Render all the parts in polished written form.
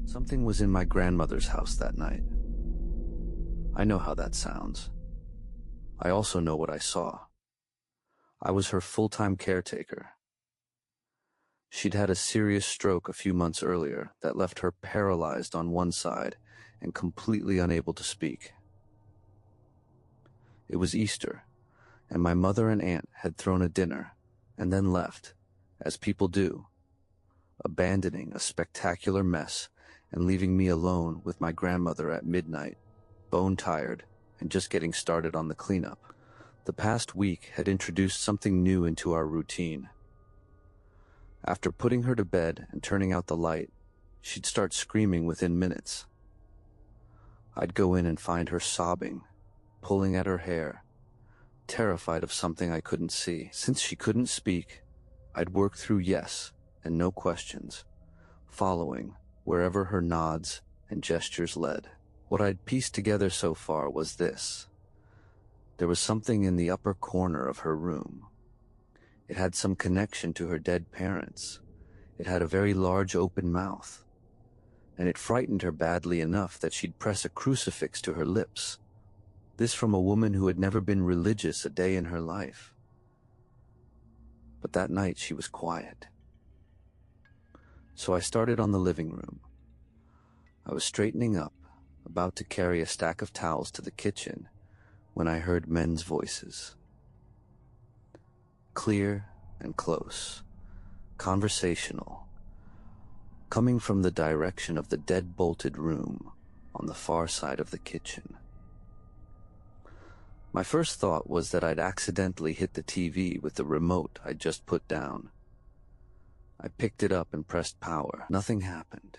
Something was in my grandmother's house that night. I know how that sounds. I also know what I saw. I was her full-time caretaker. She'd had a serious stroke a few months earlier that left her paralyzed on one side and completely unable to speak. It was Easter, and my mother and aunt had thrown a dinner and then left, as people do, abandoning a spectacular mess and leaving me alone with my grandmother at midnight, bone-tired and just getting started on the cleanup. The past week had introduced something new into our routine. After putting her to bed and turning out the light, she'd start screaming within minutes. I'd go in and find her sobbing, pulling at her hair, terrified of something I couldn't see. Since she couldn't speak, I'd work through yes and no questions, following wherever her nods and gestures led. What I'd pieced together so far was this. There was something in the upper corner of her room. It had some connection to her dead parents. It had a very large open mouth, and it frightened her badly enough that she'd press a crucifix to her lips. This from a woman who had never been religious a day in her life. But that night she was quiet. So I started on the living room. I was straightening up, about to carry a stack of towels to the kitchen, when I heard men's voices. Clear and close, conversational, coming from the direction of the dead-bolted room on the far side of the kitchen. My first thought was that I'd accidentally hit the TV with the remote I'd just put down. I picked it up and pressed power. Nothing happened.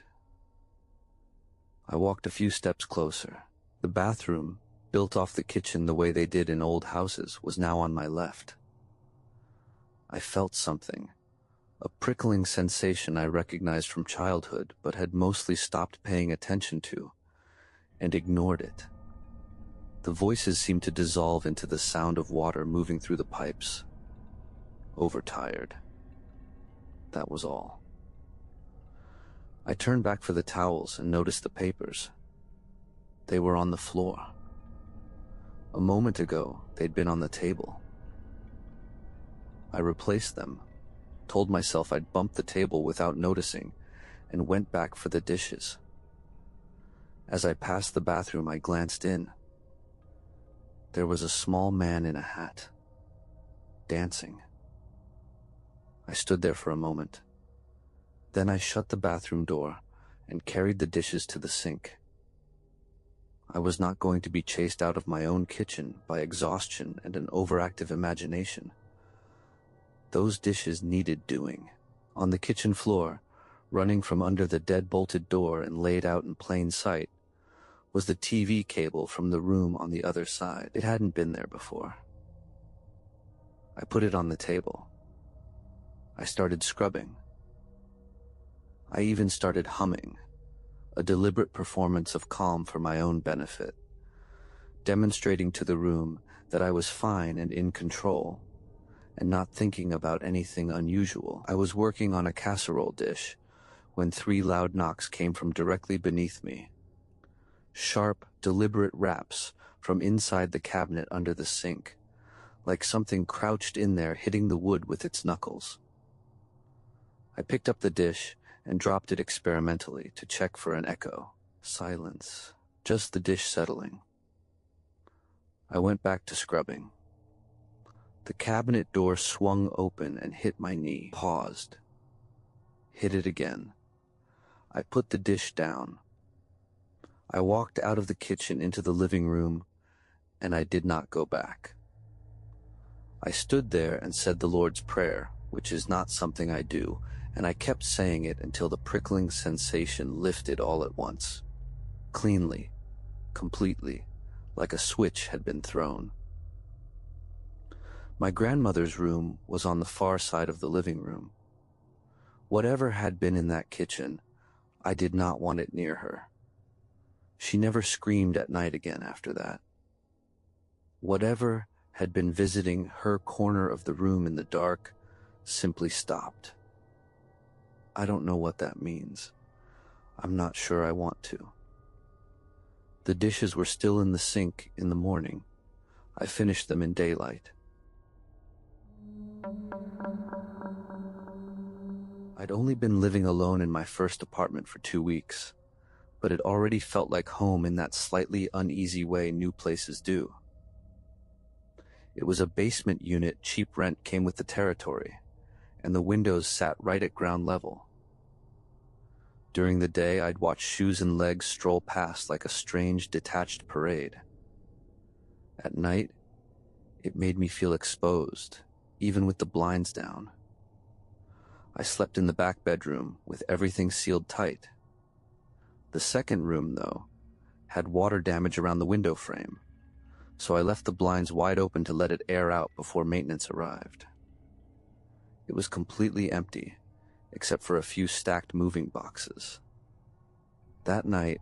I walked a few steps closer. The bathroom, built off the kitchen the way they did in old houses, was now on my left. I felt something, a prickling sensation I recognized from childhood but had mostly stopped paying attention to, and ignored it. The voices seemed to dissolve into the sound of water moving through the pipes. Overtired. That was all. I turned back for the towels and noticed the papers. They were on the floor. A moment ago, they'd been on the table. I replaced them, told myself I'd bumped the table without noticing, and went back for the dishes. As I passed the bathroom, I glanced in. There was a small man in a hat, dancing. I stood there for a moment. Then I shut the bathroom door and carried the dishes to the sink. I was not going to be chased out of my own kitchen by exhaustion and an overactive imagination. Those dishes needed doing. On the kitchen floor, running from under the dead-bolted door and laid out in plain sight, was the TV cable from the room on the other side. It hadn't been there before. I put it on the table. I started scrubbing. I even started humming, a deliberate performance of calm for my own benefit, demonstrating to the room that I was fine and in control, and not thinking about anything unusual. I was working on a casserole dish when 3 loud knocks came from directly beneath me. Sharp, deliberate raps from inside the cabinet under the sink, like something crouched in there hitting the wood with its knuckles. I picked up the dish and dropped it experimentally to check for an echo. Silence. Just the dish settling. I went back to scrubbing. The cabinet door swung open and hit my knee. Paused. Hit it again. I put the dish down. I walked out of the kitchen into the living room, and I did not go back. I stood there and said the Lord's Prayer, which is not something I do, and I kept saying it until the prickling sensation lifted all at once. Cleanly, completely, like a switch had been thrown. My grandmother's room was on the far side of the living room. Whatever had been in that kitchen, I did not want it near her. She never screamed at night again after that. Whatever had been visiting her corner of the room in the dark simply stopped. I don't know what that means. I'm not sure I want to. The dishes were still in the sink in the morning. I finished them in daylight. I'd only been living alone in my first apartment for 2 weeks, but it already felt like home in that slightly uneasy way new places do. It was a basement unit, cheap rent came with the territory, and the windows sat right at ground level. During the day, I'd watch shoes and legs stroll past like a strange, detached parade. At night, it made me feel exposed, even with the blinds down. I slept in the back bedroom with everything sealed tight. The second room, though, had water damage around the window frame, so I left the blinds wide open to let it air out before maintenance arrived. It was completely empty, except for a few stacked moving boxes. That night,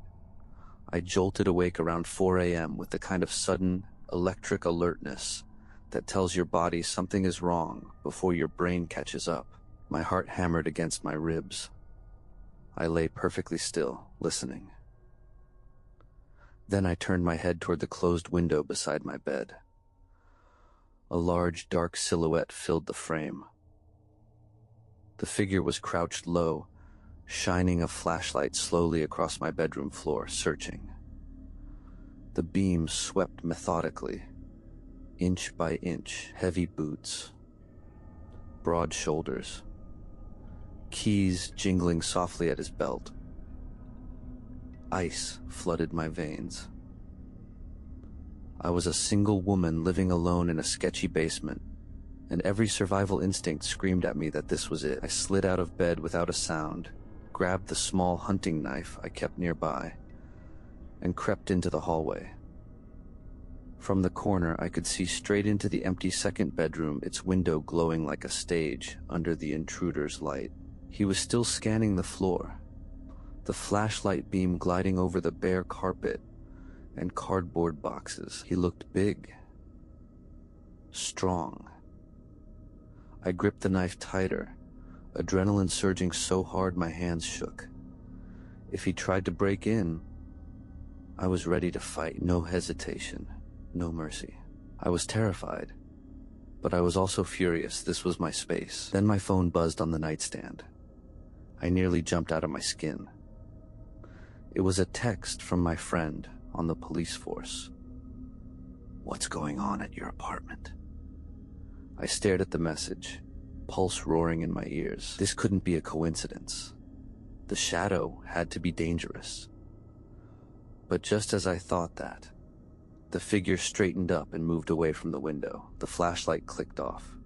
I jolted awake around 4 a.m. with the kind of sudden, electric alertness that tells your body something is wrong before your brain catches up. My heart hammered against my ribs. I lay perfectly still, listening. Then I turned my head toward the closed window beside my bed. A large, dark silhouette filled the frame. The figure was crouched low, shining a flashlight slowly across my bedroom floor, searching. The beam swept methodically, inch by inch, heavy boots, broad shoulders, keys jingling softly at his belt. Ice flooded my veins. I was a single woman living alone in a sketchy basement, and every survival instinct screamed at me that this was it. I slid out of bed without a sound, grabbed the small hunting knife I kept nearby, and crept into the hallway. From the corner, I could see straight into the empty second bedroom, its window glowing like a stage under the intruder's light. He was still scanning the floor, the flashlight beam gliding over the bare carpet and cardboard boxes. He looked big, strong. I gripped the knife tighter, adrenaline surging so hard my hands shook. If he tried to break in, I was ready to fight. No hesitation, no mercy. I was terrified, but I was also furious. This was my space. Then my phone buzzed on the nightstand. I nearly jumped out of my skin. It was a text from my friend on the police force. "What's going on at your apartment?" I stared at the message, pulse roaring in my ears. This couldn't be a coincidence. The shadow had to be dangerous. But just as I thought that, the figure straightened up and moved away from the window. The flashlight clicked off.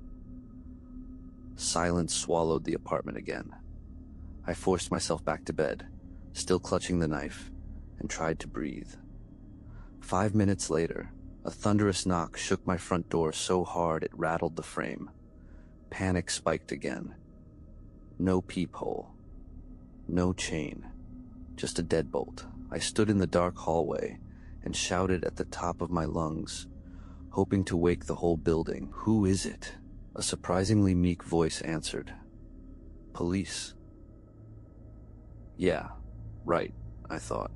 Silence swallowed the apartment again. I forced myself back to bed, still clutching the knife, and tried to breathe. 5 minutes later, a thunderous knock shook my front door so hard it rattled the frame. Panic spiked again. No peephole, no chain, just a deadbolt. I stood in the dark hallway and shouted at the top of my lungs, hoping to wake the whole building. "Who is it?" A surprisingly meek voice answered. "Police." Yeah, right, I thought.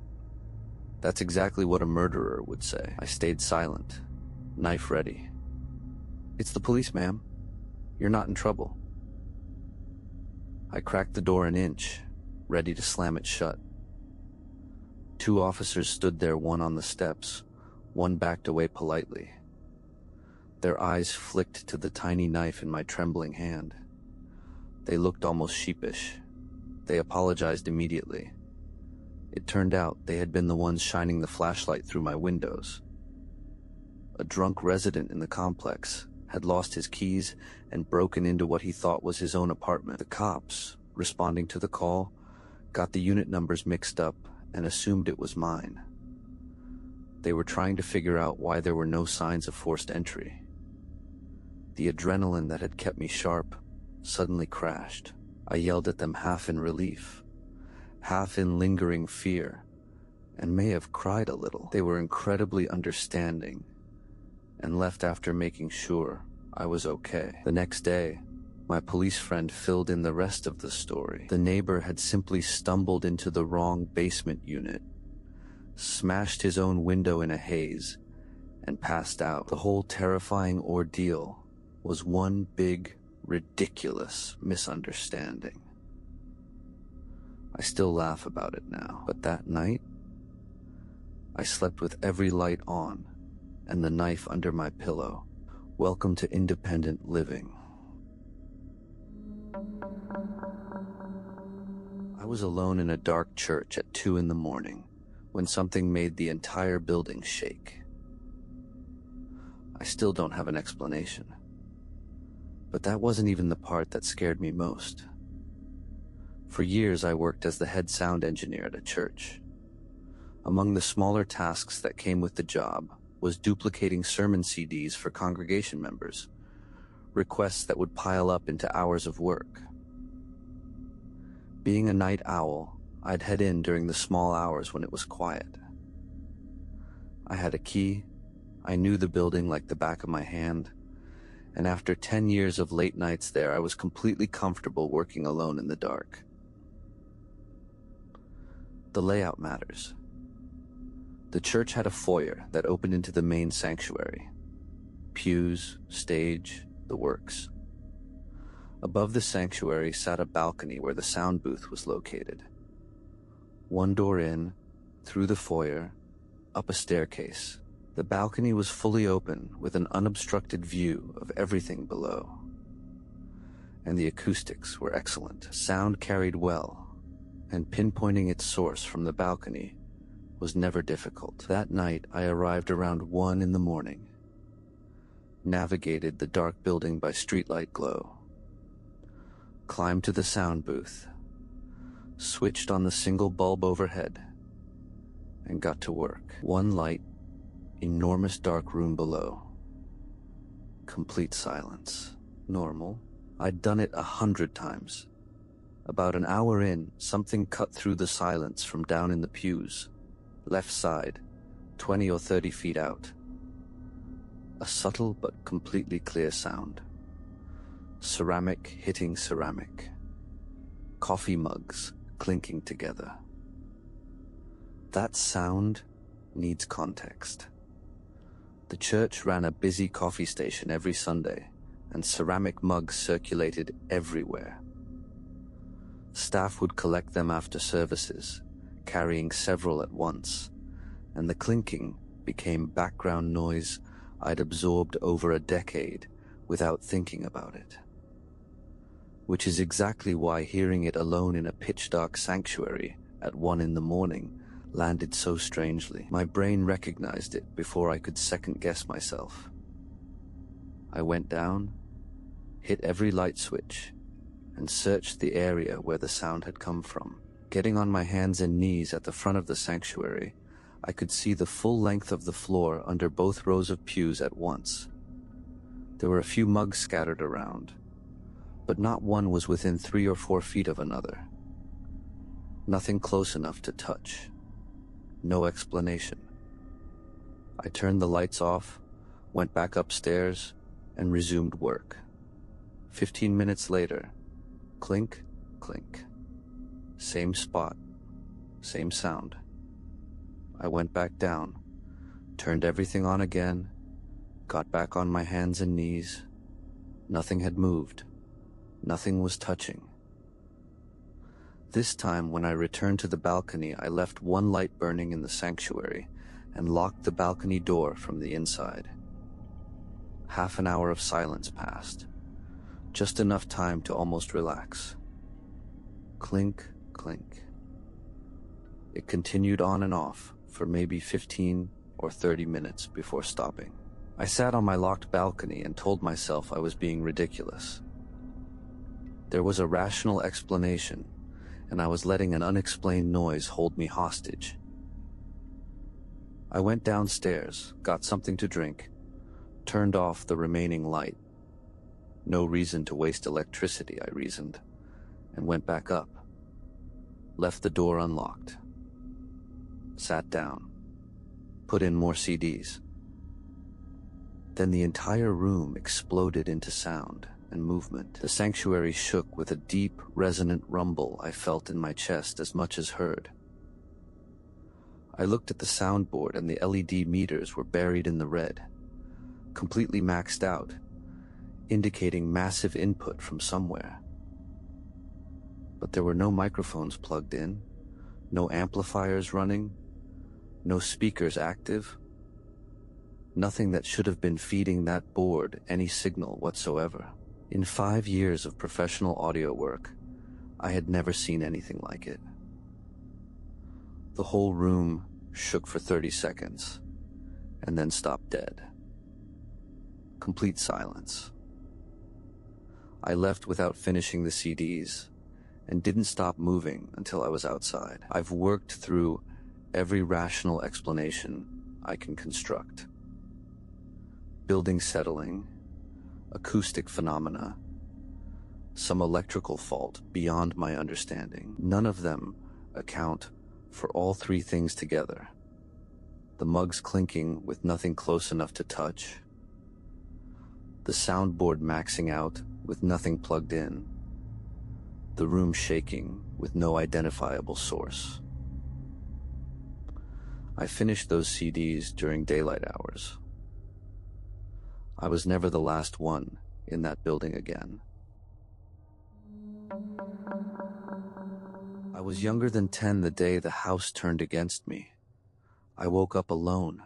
That's exactly what a murderer would say. I stayed silent, knife ready. "It's the police, ma'am. You're not in trouble." I cracked the door an inch, ready to slam it shut. 2 officers stood there, one on the steps, one backed away politely. Their eyes flicked to the tiny knife in my trembling hand. They looked almost sheepish. They apologized immediately. It turned out they had been the ones shining the flashlight through my windows. A drunk resident in the complex had lost his keys and broken into what he thought was his own apartment. The cops, responding to the call, got the unit numbers mixed up and assumed it was mine. They were trying to figure out why there were no signs of forced entry. The adrenaline that had kept me sharp suddenly crashed. I yelled at them, half in relief, half in lingering fear, and may have cried a little. They were incredibly understanding and left after making sure I was okay. The next day, My police friend filled in the rest of the story. The neighbor had simply stumbled into the wrong basement unit, smashed his own window in a haze, and passed out. The whole terrifying ordeal was one big, ridiculous misunderstanding. I still laugh about it now, but that night, I slept with every light on and the knife under my pillow. Welcome to independent living. I was alone in a dark church at 2 in the morning when something made the entire building shake. I still don't have an explanation, but that wasn't even the part that scared me most. For years, I worked as the head sound engineer at a church. Among the smaller tasks that came with the job was duplicating sermon CDs for congregation members, requests that would pile up into hours of work. Being a night owl, I'd head in during the small hours when it was quiet. I had a key, I knew the building like the back of my hand, and after 10 years of late nights there, I was completely comfortable working alone in the dark. The layout matters. The church had a foyer that opened into the main sanctuary. Pews, stage, the works. Above the sanctuary sat a balcony where the sound booth was located. One door in, through the foyer, up a staircase. The balcony was fully open with an unobstructed view of everything below. And the acoustics were excellent. Sound carried well, and pinpointing its source from the balcony was never difficult. That night, I arrived around 1 in the morning, navigated the dark building by streetlight glow, climbed to the sound booth, switched on the single bulb overhead, and got to work. One light, enormous dark room below. Complete silence. Normal. I'd done it 100 times. About an hour in, something cut through the silence from down in the pews, left side, 20 or 30 feet out. A subtle but completely clear sound. Ceramic hitting ceramic. Coffee mugs clinking together. That sound needs context. The church ran a busy coffee station every Sunday, and ceramic mugs circulated everywhere. Staff would collect them after services, carrying several at once, and the clinking became background noise I'd absorbed over a decade without thinking about it. Which is exactly why hearing it alone in a pitch-dark sanctuary at 1 in the morning landed so strangely. My brain recognized it before I could second-guess myself. I went down, hit every light switch, and searched the area where the sound had come from. Getting on my hands and knees at the front of the sanctuary, I could see the full length of the floor under both rows of pews at once. There were a few mugs scattered around, but not one was within 3 or 4 feet of another. Nothing close enough to touch. No explanation. I turned the lights off, went back upstairs, and resumed work. 15 minutes later, clink, clink. Same spot, same sound. I went back down, turned everything on again, got back on my hands and knees. Nothing had moved. Nothing was touching. This time, when I returned to the balcony, I left one light burning in the sanctuary and locked the balcony door from the inside. Half an hour of silence passed, just enough time to almost relax. Clink, clink. It continued on and off for maybe 15 or 30 minutes before stopping. I sat on my locked balcony and told myself I was being ridiculous. There was a rational explanation, and I was letting an unexplained noise hold me hostage. I went downstairs, got something to drink, turned off the remaining light. No reason to waste electricity, I reasoned, and went back up. Left the door unlocked. Sat down. Put in more CDs. Then the entire room exploded into sound, and movement. The sanctuary shook with a deep, resonant rumble I felt in my chest as much as heard. I looked at the soundboard and the LED meters were buried in the red, completely maxed out, indicating massive input from somewhere. But there were no microphones plugged in, no amplifiers running, no speakers active. Nothing that should have been feeding that board any signal whatsoever. In 5 years of professional audio work, I had never seen anything like it. The whole room shook for 30 seconds, and then stopped dead. Complete silence. I left without finishing the CDs, and didn't stop moving until I was outside. I've worked through every rational explanation I can construct. Building settling, acoustic phenomena, some electrical fault beyond my understanding. None of them account for all three things together. The mugs clinking with nothing close enough to touch, the soundboard maxing out with nothing plugged in, the room shaking with no identifiable source. I finished those CDs during daylight hours. I was never the last one in that building again. I was younger than 10 the day the house turned against me. I woke up alone.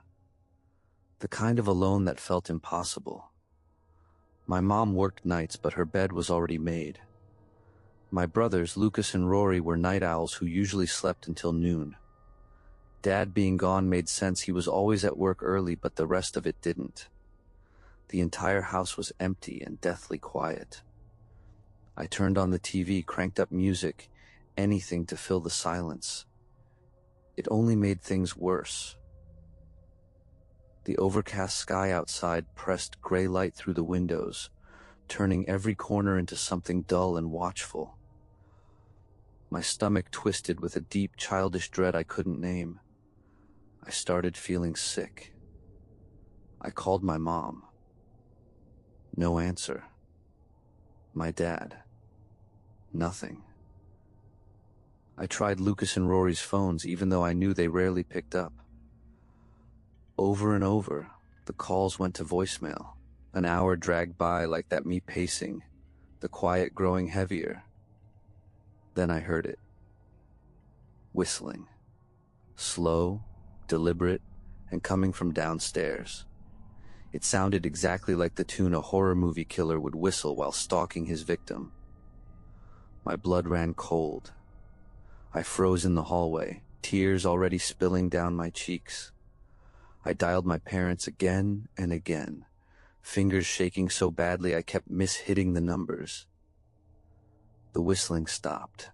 The kind of alone that felt impossible. My mom worked nights, but her bed was already made. My brothers, Lucas and Rory, were night owls who usually slept until noon. Dad being gone made sense. He was always at work early, but the rest of it didn't. The entire house was empty and deathly quiet. I turned on the TV, cranked up music, anything to fill the silence. It only made things worse. The overcast sky outside pressed gray light through the windows, turning every corner into something dull and watchful. My stomach twisted with a deep, childish dread I couldn't name. I started feeling sick. I called my mom. No answer. My dad. Nothing. I tried Lucas and Rory's phones, even though I knew they rarely picked up. Over and over, the calls went to voicemail. An hour dragged by like that, me pacing, the quiet growing heavier. Then I heard it. Whistling. Slow, deliberate, and coming from downstairs. It sounded exactly like the tune a horror movie killer would whistle while stalking his victim. My blood ran cold. I froze in the hallway, tears already spilling down my cheeks. I dialed my parents again and again, fingers shaking so badly I kept mishitting the numbers. The whistling stopped.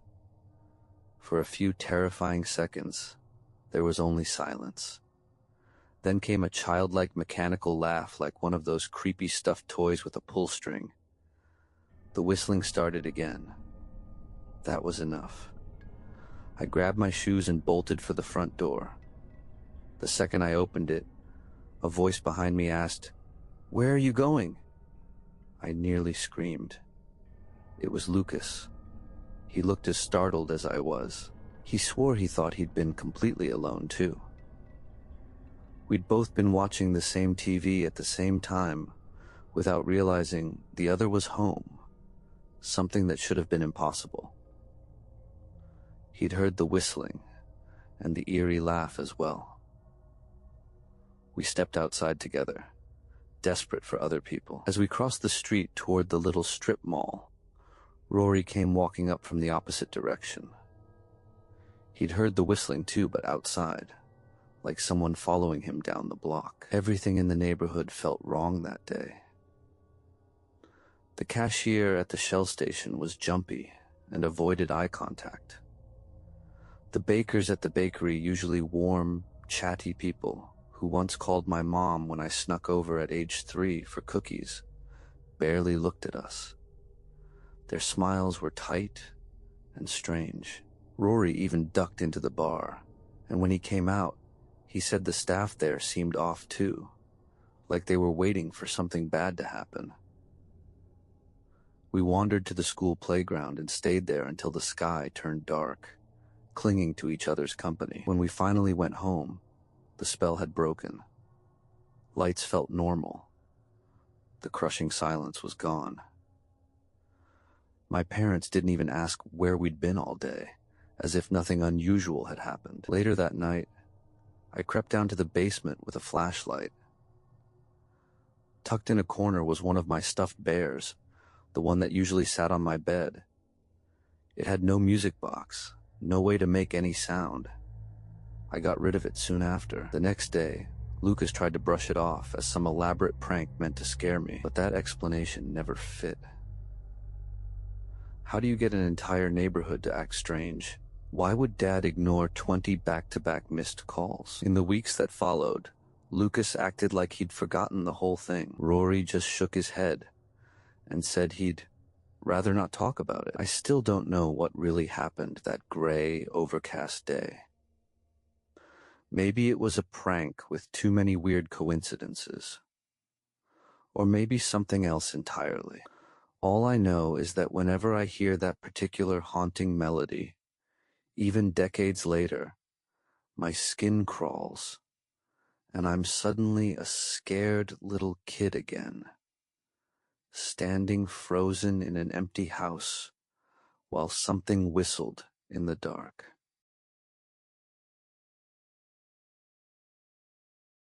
For a few terrifying seconds, there was only silence. Then came a childlike mechanical laugh, like one of those creepy stuffed toys with a pull string. The whistling started again. That was enough. I grabbed my shoes and bolted for the front door. The second I opened it, a voice behind me asked, "Where are you going?" I nearly screamed. It was Lucas. He looked as startled as I was. He swore he thought he'd been completely alone, too. We'd both been watching the same TV at the same time, without realizing the other was home, something that should have been impossible. He'd heard the whistling and the eerie laugh as well. We stepped outside together, desperate for other people. As we crossed the street toward the little strip mall, Rory came walking up from the opposite direction. He'd heard the whistling too, but outside, like someone following him down the block. Everything in the neighborhood felt wrong that day. The cashier at the Shell station was jumpy and avoided eye contact. The bakers at the bakery, usually warm, chatty people who once called my mom when I snuck over at age 3 for cookies, barely looked at us. Their smiles were tight and strange. Rory even ducked into the bar, and when he came out, he said the staff there seemed off too, like they were waiting for something bad to happen. We wandered to the school playground and stayed there until the sky turned dark, clinging to each other's company. When we finally went home, the spell had broken. Lights felt normal. The crushing silence was gone. My parents didn't even ask where we'd been all day, as if nothing unusual had happened. Later that night, I crept down to the basement with a flashlight. Tucked in a corner was one of my stuffed bears, the one that usually sat on my bed. It had no music box, no way to make any sound. I got rid of it soon after. The next day, Lucas tried to brush it off as some elaborate prank meant to scare me, but that explanation never fit. How do you get an entire neighborhood to act strange? Why would Dad ignore 20 back-to-back missed calls? In the weeks that followed, Lucas acted like he'd forgotten the whole thing. Rory just shook his head and said he'd rather not talk about it. I still don't know what really happened that gray, overcast day. Maybe it was a prank with too many weird coincidences. Or maybe something else entirely. All I know is that whenever I hear that particular haunting melody, even decades later, my skin crawls, and I'm suddenly a scared little kid again, standing frozen in an empty house while something whistled in the dark.